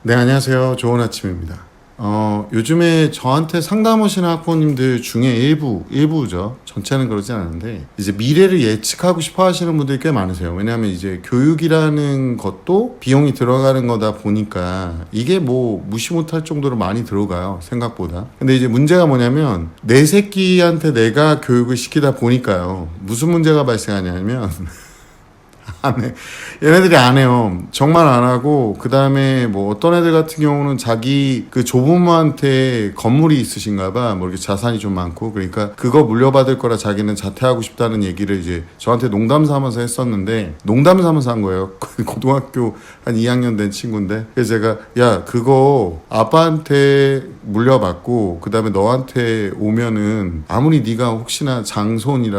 네, 안녕하세요. 좋은 아침입니다. 요즘에 저한테 상담 오시는 학부모님들 중에 일부죠. 전체는 그러진 않은데, 이제 미래를 예측하고 싶어 하시는 분들이 꽤 많으세요. 왜냐하면 이제 교육이라는 것도 비용이 들어가는 거다 보니까 이게 뭐 무시 못할 정도로 많이 들어가요. 생각보다. 근데 이제 문제가 뭐냐면, 내 새끼한테 내가 교육을 시키다 보니까요. 무슨 문제가 발생하냐면, 안 해. 얘네들이 안 해요. 정말 안 하고, 그 다음에 뭐 어떤 애들 같은 경우는 자기 그 조부모한테 건물이 있으신가 봐. 뭐 이렇게 자산이 좀 많고. 그러니까 그거 물려받을 거라 자기는 자퇴하고 싶다는 얘기를 이제 저한테 농담 삼아서 했었는데, 농담 삼아서 한 거예요. 고등학교 한 2학년 된 친구인데. 그래서 제가, 야, 그거 아빠한테 물려받고, 그 다음에 너한테 오면은 아무리 네가 혹시나 장손이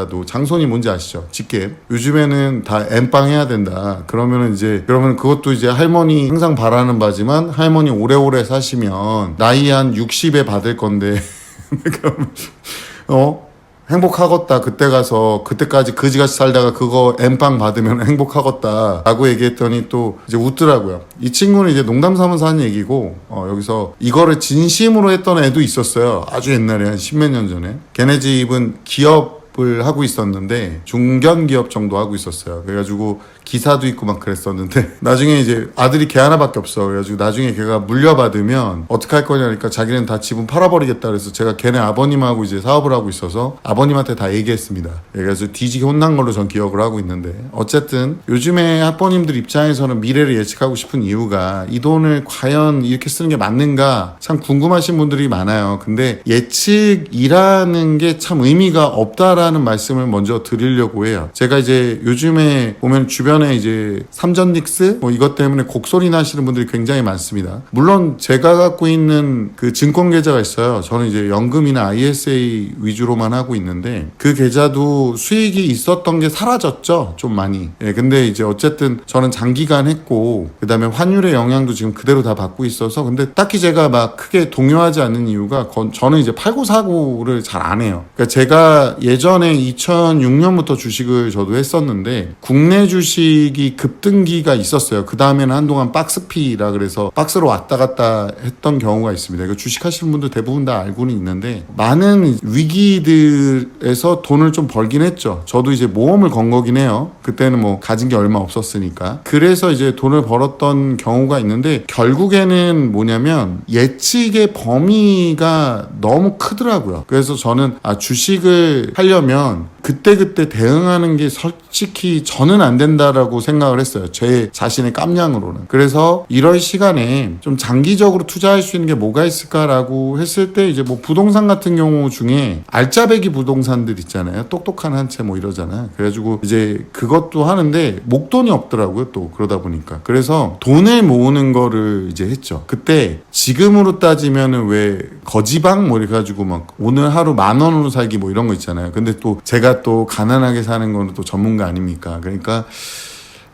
뭔지 아시죠? 직계. 요즘에는 다 엠빵 해야 된다. 그러면 그것도 이제 할머니 항상 바라는 바지만 할머니 오래오래 사시면 나이 한 60에 받을 건데 행복하겠다. 그때 가서 그때까지 그지같이 살다가 그거 엠빵 받으면 행복하겠다 라고 얘기했더니 또 이제 웃더라고요. 이 친구는 이제 농담 삼아서 한 얘기고, 여기서 이거를 진심으로 했던 애도 있었어요. 아주 옛날에 한 십몇 년 전에. 걔네 집은 기업을 하고 있었는데 중견기업 정도 하고 있었어요. 그래가지고 기사도 있고 막 그랬었는데 나중에 이제 아들이 걔 하나밖에 없어. 그래가지고 나중에 걔가 물려받으면 어떻게 할 거냐니까 자기는 다 지분 팔아버리겠다. 그래서 제가 걔네 아버님하고 이제 사업을 하고 있어서 아버님한테 다 얘기했습니다. 그래서 뒤지게 혼난 걸로 전 기억을 하고 있는데, 어쨌든 요즘에 학부모님들 입장에서는 미래를 예측하고 싶은 이유가 이 돈을 과연 이렇게 쓰는 게 맞는가 참 궁금하신 분들이 많아요. 근데 예측이라는 게 참 의미가 없다라는 말씀을 먼저 드리려고 해요. 제가 이제 요즘에 보면 주변에 이제 삼전닉스 이것 때문에 곡소리 나시는 분들이 굉장히 많습니다. 물론 제가 갖고 있는 그 증권 계좌가 있어요. 저는 이제 연금이나 ISA 위주로만 하고 있는데 그 계좌도 수익이 있었던 게 사라졌죠. 좀 많이. 근데 이제 어쨌든 저는 장기간 했고, 그 다음에 환율의 영향도 지금 그대로 다 받고 있어서, 근데 딱히 제가 막 크게 동요하지 않는 이유가 저는 이제 팔고 사고를 잘 안 해요. 그러니까 제가 예전에 2006년부터 주식을 저도 했었는데 국내 주식이 급등기가 있었어요. 그 다음에는 한동안 박스피라 그래서 박스로 왔다 갔다 했던 경우가 있습니다. 이거 주식하시는 분들 대부분 다 알고는 있는데, 많은 위기들에서 돈을 좀 벌긴 했죠. 저도 이제 모험을 건 거긴 해요. 그때는 뭐 가진 게 얼마 없었으니까. 그래서 이제 돈을 벌었던 경우가 있는데, 결국에는 뭐냐면 예측의 범위가 너무 크더라고요. 그래서 저는 주식을 하려면 그때그때 대응하는 게 솔직히 저는 안 된다라고 생각을 했어요. 제 자신의 깜냥으로는. 그래서 이럴 시간에 좀 장기적으로 투자할 수 있는 게 뭐가 있을까라고 했을 때, 이제 뭐 부동산 같은 경우 중에 알짜배기 부동산들 있잖아요. 똑똑한 한 채 뭐 이러잖아요. 그래가지고 이제 그것도 하는데 목돈이 없더라고요. 또 그러다 보니까. 그래서 돈을 모으는 거를 이제 했죠. 그때 지금으로 따지면은 왜 거지방 뭐 이렇게 가지고 막 오늘 하루 10,000원으로 살기 뭐 이런 거 있잖아요. 근데 또 제가 또 가난하게 사는 거는 또 전문가 아닙니까? 그러니까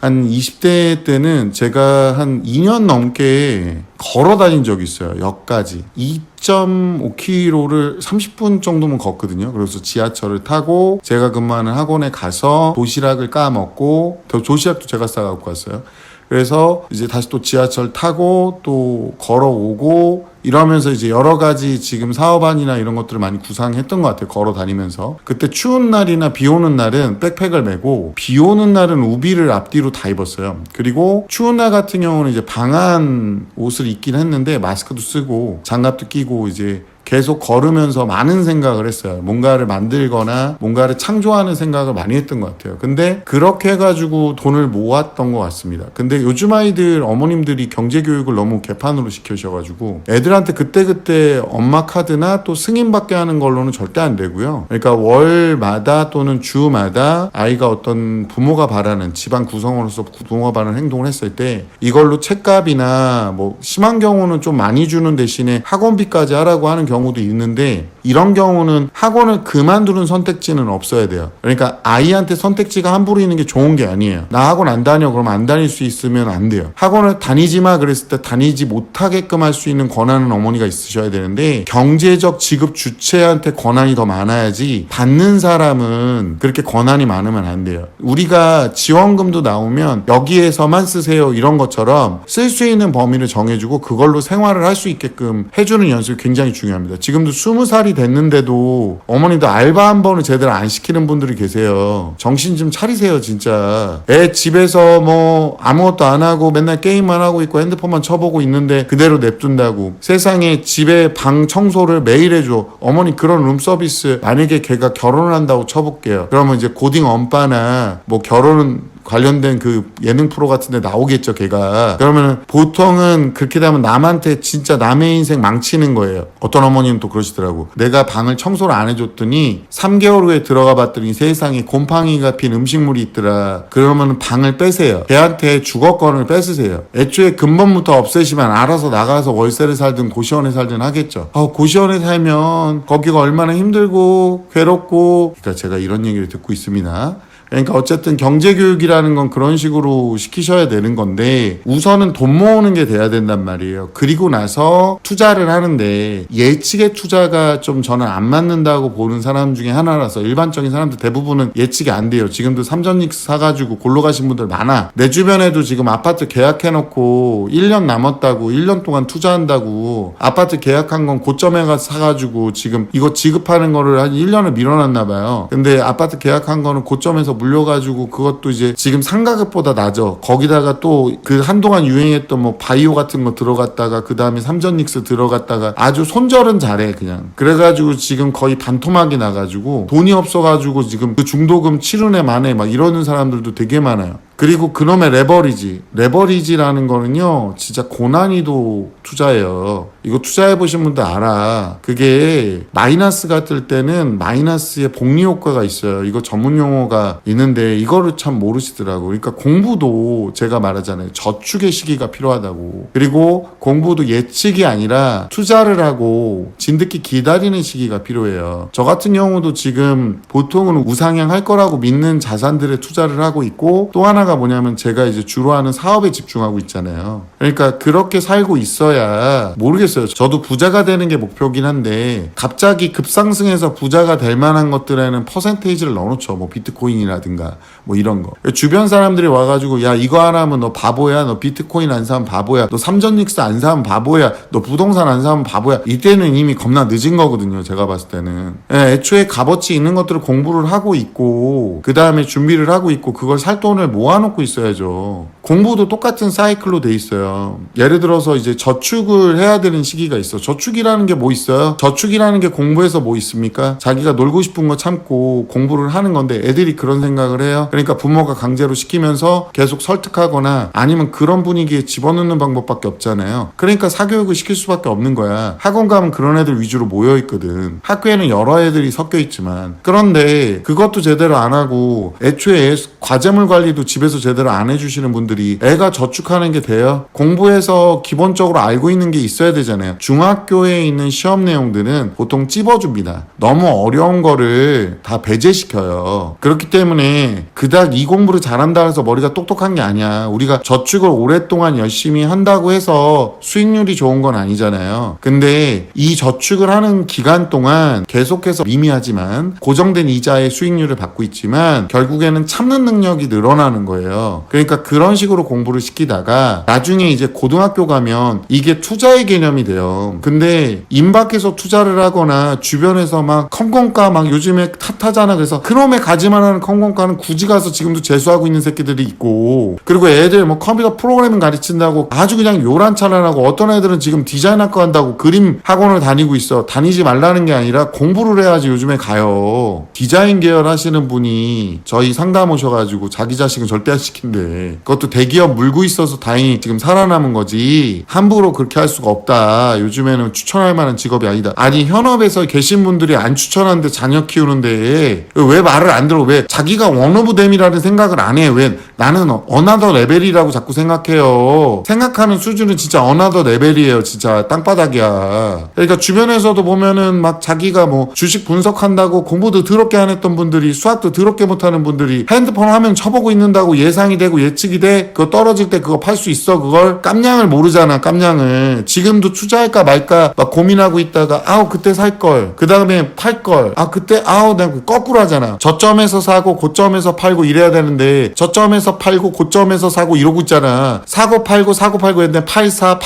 한 20대 때는 제가 한 2년 넘게 걸어 다닌 적이 있어요. 역까지 2.5km를 30분 정도면 걷거든요. 그래서 지하철을 타고 제가 근무하는 학원에 가서 도시락을 까먹고, 도시락도 제가 싸갖고 왔어요. 그래서 이제 다시 또 지하철 타고 또 걸어오고 이러면서 이제 여러 가지 지금 사업안이나 이런 것들을 많이 구상했던 것 같아요. 걸어 다니면서. 그때 추운 날이나 비 오는 날은 백팩을 메고, 비 오는 날은 우비를 앞뒤로 다 입었어요. 그리고 추운 날 같은 경우는 이제 방한 옷을 입긴 했는데 마스크도 쓰고 장갑도 끼고 이제 계속 걸으면서 많은 생각을 했어요. 뭔가를 만들거나 뭔가를 창조하는 생각을 많이 했던 것 같아요. 근데 그렇게 해가지고 돈을 모았던 것 같습니다. 근데 요즘 아이들 어머님들이 경제교육을 너무 개판으로 시켜셔가지고 애들한테 그때그때 엄마 카드나 또 승인받게 하는 걸로는 절대 안 되고요. 그러니까 월마다 또는 주마다 아이가 어떤 부모가 바라는, 집안 구성원으로서 부모가 바라는 행동을 했을 때 이걸로 책값이나 뭐 심한 경우는 좀 많이 주는 대신에 학원비까지 하라고 하는 경우도 있는데, 이런 경우는 학원을 그만두는 선택지는 없어야 돼요. 그러니까 아이한테 선택지가 함부로 있는 게 좋은 게 아니에요. 나 학원 안 다녀 그러면 안 다닐 수 있으면 안 돼요. 학원을 다니지 마 그랬을 때 다니지 못하게끔 할 수 있는 권한은 어머니가 있으셔야 되는데, 경제적 지급 주체한테 권한이 더 많아야지 받는 사람은 그렇게 권한이 많으면 안 돼요. 우리가 지원금도 나오면 여기에서만 쓰세요 이런 것처럼 쓸 수 있는 범위를 정해주고 그걸로 생활을 할 수 있게끔 해주는 연습이 굉장히 중요합니다. 지금도 20살이 됐는데도 어머니도 알바 한 번을 제대로 안 시키는 분들이 계세요. 정신 좀 차리세요 진짜. 애 집에서 뭐 아무것도 안 하고 맨날 게임만 하고 있고 핸드폰만 쳐보고 있는데 그대로 냅둔다고. 세상에 집에 방 청소를 매일 해줘. 어머니 그런 룸 서비스, 만약에 걔가 결혼을 한다고 쳐볼게요. 그러면 이제 고딩 엄빠나 뭐 결혼은 관련된 그 예능 프로 같은 데 나오겠죠 걔가. 그러면은 보통은 그렇게 되면 남한테 진짜 남의 인생 망치는 거예요. 어떤 어머님은 또 그러시더라고. 내가 방을 청소를 안 해줬더니 3개월 후에 들어가 봤더니 세상에 곰팡이가 핀 음식물이 있더라. 그러면은 방을 빼세요. 걔한테 주거권을 뺏으세요. 애초에 근본부터 없애시면 알아서 나가서 월세를 살든 고시원에 살든 하겠죠. 고시원에 살면 거기가 얼마나 힘들고 괴롭고. 그러니까 제가 이런 얘기를 듣고 있습니다. 그러니까 어쨌든 경제교육이라는 건 그런 식으로 시키셔야 되는 건데, 우선은 돈 모으는 게 돼야 된단 말이에요. 그리고 나서 투자를 하는데 예측의 투자가 좀 저는 안 맞는다고 보는 사람 중에 하나라서, 일반적인 사람들 대부분은 예측이 안 돼요. 지금도 삼전닉스 사가지고 골로 가신 분들 많아. 내 주변에도 지금 아파트 계약해놓고 1년 남았다고 1년 동안 투자한다고 아파트 계약한 건 고점에 가서 사가지고 지금 이거 지급하는 거를 한 1년을 밀어놨나 봐요. 근데 아파트 계약한 거는 고점에서 물려가지고 그것도 이제 지금 상가격보다 낮아. 거기다가 또 그 한동안 유행했던 뭐 바이오 같은 거 들어갔다가 그 다음에 삼전닉스 들어갔다가 아주 손절은 잘해 그냥. 그래가지고 지금 거의 반토막이 나가지고 돈이 없어가지고 지금 그 중도금 치르네 마네 막 이러는 사람들도 되게 많아요. 그리고 그놈의 레버리지라는 거는요 진짜 고난이도 투자예요. 이거 투자해보신 분들 알아. 그게 마이너스가 뜰 때는 마이너스의 복리 효과가 있어요. 이거 전문 용어가 있는데 이거를 참 모르시더라고. 그러니까 공부도 제가 말하잖아요. 저축의 시기가 필요하다고. 그리고 공부도 예측이 아니라 투자를 하고 진득히 기다리는 시기가 필요해요. 저 같은 경우도 지금 보통은 우상향 할 거라고 믿는 자산들에 투자를 하고 있고, 또 하나가 뭐냐면 제가 이제 주로 하는 사업에 집중하고 있잖아요. 그러니까 그렇게 살고 있어야. 모르겠어요. 저도 부자가 되는 게 목표긴 한데 갑자기 급상승해서 부자가 될 만한 것들에는 퍼센테이지를 넣어놓죠. 뭐 비트코인이라든가 뭐 이런 거. 주변 사람들이 와가지고 야 이거 안 하면 너 바보야. 너 비트코인 안 사면 바보야. 너 삼전닉스 안 사면 바보야. 너 부동산 안 사면 바보야. 이때는 이미 겁나 늦은 거거든요. 제가 봤을 때는. 애초에 값어치 있는 것들을 공부를 하고 있고 그 다음에 준비를 하고 있고 그걸 살 돈을 모아놓고 있어야죠. 공부도 똑같은 사이클로 돼 있어요. 예를 들어서 이제 저축을 해야 되는 시기가 있어. 저축이라는 게 뭐 있어요? 저축이라는 게 공부에서 뭐 있습니까? 자기가 놀고 싶은 거 참고 공부를 하는 건데 애들이 그런 생각을 해요. 그러니까 부모가 강제로 시키면서 계속 설득하거나 아니면 그런 분위기에 집어넣는 방법밖에 없잖아요. 그러니까 사교육을 시킬 수밖에 없는 거야. 학원 가면 그런 애들 위주로 모여있거든. 학교에는 여러 애들이 섞여 있지만. 그런데 그것도 제대로 안 하고 애초에 과제물 관리도 집에서 제대로 안 해주시는 분들이 애가 저축하는 게 돼요? 공부해서 기본적으로 알고 있는 게 있어야 되잖아요. 중학교에 있는 시험 내용들은 보통 찝어줍니다. 너무 어려운 거를 다 배제시켜요. 그렇기 때문에 그닥 이 공부를 잘한다 해서 머리가 똑똑한 게 아니야. 우리가 저축을 오랫동안 열심히 한다고 해서 수익률이 좋은 건 아니잖아요. 근데 이 저축을 하는 기간 동안 계속해서 미미하지만 고정된 이자의 수익률을 받고 있지만 결국에는 참는 능력이 늘어나는 거예요. 그러니까 그런 식으로 공부를 시키다가 나중에 이제 고등학교 가면 이게 투자의 개념이 돼요. 근데 임박해서 투자를 하거나 주변에서 막 컴공가 막 요즘에 핫하잖아. 그래서 그놈의 가지만 하는 컴공가는 굳이 가서 지금도 재수하고 있는 새끼들이 있고, 그리고 애들 뭐 컴퓨터 프로그래밍 가르친다고 아주 그냥 요란찬란하고, 어떤 애들은 지금 디자인학과 한다고 그림 학원을 다니고 있어. 다니지 말라는 게 아니라 공부를 해야지 요즘에 가요. 디자인 계열 하시는 분이 저희 상담 오셔가지고 자기 자식은 절대 절대 안 시킨대. 그것도 대기업 물고 있어서 다행히 지금 살아남은 거지. 함부로 그렇게 할 수가 없다. 요즘에는 추천할 만한 직업이 아니다. 아니 현업에서 계신 분들이 안 추천하는데 자녀 키우는데 왜 말을 안 들어? 왜 자기가 원오브댐이라는 생각을 안 해? 왜 나는 어나더 레벨이라고 자꾸 생각해요. 생각하는 수준은 진짜 어나더 레벨이에요. 진짜 땅바닥이야. 그러니까 주변에서도 보면은 막 자기가 뭐 주식 분석한다고 공부도 더럽게 안 했던 분들이, 수학도 더럽게 못하는 분들이 핸드폰 화면 쳐보고 있는다고 예상이 되고 예측이 돼. 그거 떨어질 때 그거 팔 수 있어. 그걸 깜냥을 모르잖아. 깜냥을. 지금도 투자할까 말까 막 고민하고 있다가 아우 그때 살걸, 그 다음에 팔걸, 아 그때 아우 내가 거꾸로 하잖아. 저점에서 사고 고점에서 팔고 이래야 되는데 저점에서 팔고 고점에서 사고 이러고 있잖아. 사고 팔고 했는데 팔사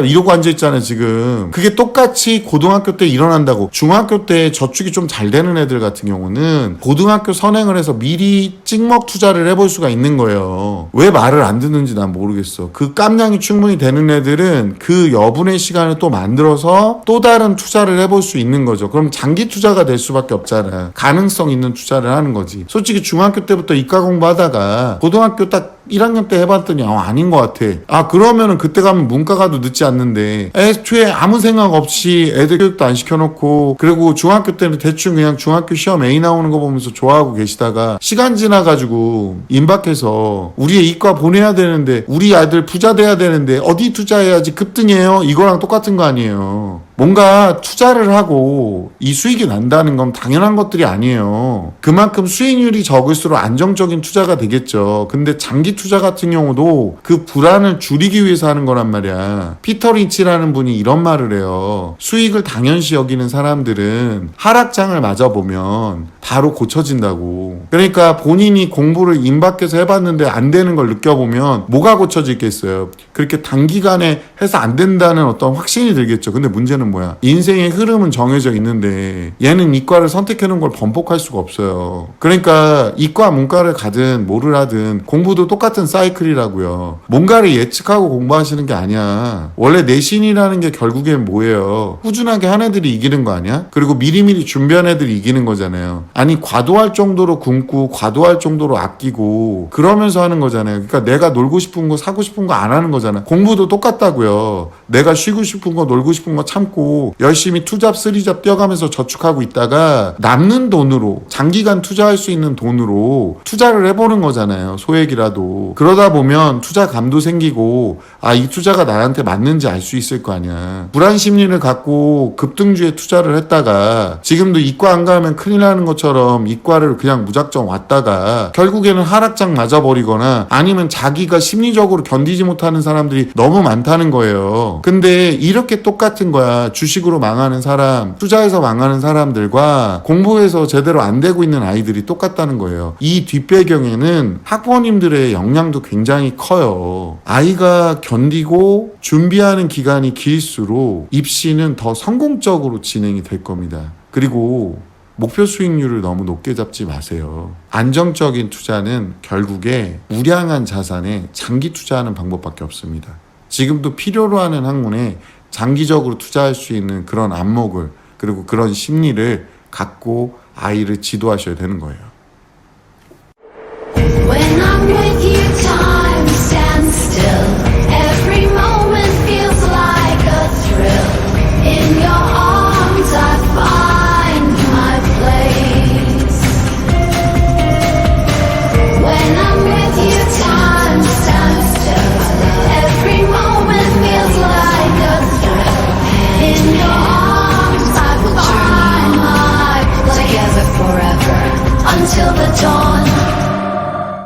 이러고 앉아있잖아 지금. 그게 똑같이 고등학교 때 일어난다고. 중학교 때 저축이 좀 잘 되는 애들 같은 경우는 고등학교 선행을 해서 미리 찍먹 투자를 해볼 수가 있는 거예요. 왜 말을 안 듣는지 난 모르겠어. 그 깜냥이 충분히 되는 애들은 그 여분의 시간을 또 만들어서 또 다른 투자를 해볼 수 있는 거죠. 그럼 장기 투자가 될 수밖에 없잖아. 가능성 있는 투자를 하는 거지. 솔직히 중학교 때부터 이과 공부하다가 고등학교 딱 1학년 때 해봤더니 아닌 것 같아. 아 그러면은 그때 가면 문과 가도 늦지 않는데 애초에 아무 생각 없이 애들 교육도 안 시켜놓고, 그리고 중학교 때는 대충 그냥 중학교 시험 A 나오는 거 보면서 좋아하고 계시다가 시간 지나가지고 임박해서 우리 이과 보내야 되는데 우리 아들 부자 돼야 되는데 어디 투자해야지 급등해요? 이거랑 똑같은 거 아니에요. 뭔가 투자를 하고 이 수익이 난다는 건 당연한 것들이 아니에요. 그만큼 수익률이 적을수록 안정적인 투자가 되겠죠. 근데 장기 투자 같은 경우도 그 불안을 줄이기 위해서 하는 거란 말이야. 피터 린치라는 분이 이런 말을 해요. 수익을 당연시 여기는 사람들은 하락장을 맞아보면 바로 고쳐진다고. 그러니까 본인이 공부를 임박해서 해봤는데 안 되는 걸 느껴보면 뭐가 고쳐지겠어요. 그렇게 단기간에 해서 안 된다는 어떤 확신이 들겠죠. 근데 문제는 뭐야? 인생의 흐름은 정해져 있는데 얘는 이과를 선택해놓은 걸 번복할 수가 없어요. 그러니까 이과 문과를 가든 뭐를 하든 공부도 똑같은 사이클이라고요. 뭔가를 예측하고 공부하시는 게 아니야. 원래 내신이라는 게 결국엔 뭐예요? 꾸준하게 한 애들이 이기는 거 아니야? 그리고 미리미리 준비한 애들이 이기는 거잖아요. 아니 과도할 정도로 굶고 과도할 정도로 아끼고 그러면서 하는 거잖아요. 그러니까 내가 놀고 싶은 거 사고 싶은 거 안 하는 거잖아. 공부도 똑같다고요. 내가 쉬고 싶은 거 놀고 싶은 거 참고 열심히 투잡 쓰리잡 뛰어가면서 저축하고 있다가 남는 돈으로 장기간 투자할 수 있는 돈으로 투자를 해보는 거잖아요. 소액이라도. 그러다 보면 투자감도 생기고 아 이 투자가 나한테 맞는지 알 수 있을 거 아니야. 불안 심리를 갖고 급등주에 투자를 했다가 지금도 이과 안 가면 큰일 나는 것처럼 이과를 그냥 무작정 왔다가 결국에는 하락장 맞아버리거나 아니면 자기가 심리적으로 견디지 못하는 사람들이 너무 많다는 거예요. 근데 이렇게 똑같은 거야. 주식으로 망하는 사람, 투자해서 망하는 사람들과 공부해서 제대로 안 되고 있는 아이들이 똑같다는 거예요. 이 뒷배경에는 학부모님들의 역량도 굉장히 커요. 아이가 견디고 준비하는 기간이 길수록 입시는 더 성공적으로 진행이 될 겁니다. 그리고 목표 수익률을 너무 높게 잡지 마세요. 안정적인 투자는 결국에 우량한 자산에 장기 투자하는 방법밖에 없습니다. 지금도 필요로 하는 학문에 장기적으로 투자할 수 있는 그런 안목을, 그리고 그런 심리를 갖고 아이를 지도하셔야 되는 거예요.